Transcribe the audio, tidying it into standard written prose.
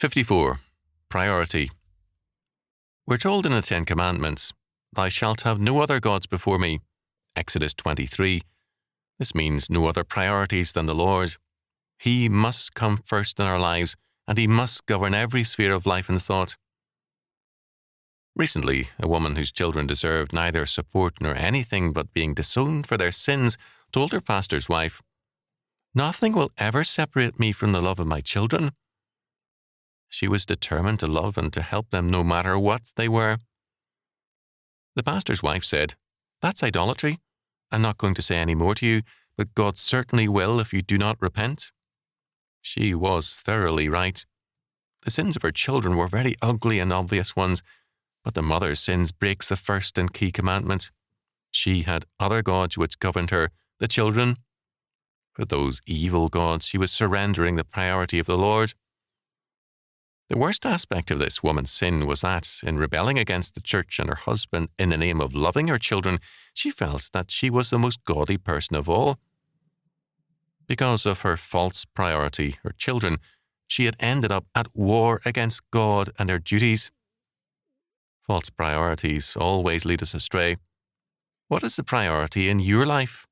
54. Priority. We're told in the Ten Commandments, "Thou shalt have no other gods before me." Exodus 23. This means no other priorities than the Lord. He must come first in our lives, and He must govern every sphere of life and thought. Recently, a woman whose children deserved neither support nor anything but being disowned for their sins told her pastor's wife, "Nothing will ever separate me from the love of my children." She was determined to love and to help them no matter what they were. The pastor's wife said, "That's idolatry. I'm not going to say any more to you, but God certainly will if you do not repent." She was thoroughly right. The sins of her children were very ugly and obvious ones, but the mother's sins breaks the first and key commandment. She had other gods which governed her, the children. For those evil gods, she was surrendering the priority of the Lord. The worst aspect of this woman's sin was that, in rebelling against the church and her husband in the name of loving her children, she felt that she was the most godly person of all. Because of her false priority, her children, she had ended up at war against God and her duties. False priorities always lead us astray. What is the priority in your life?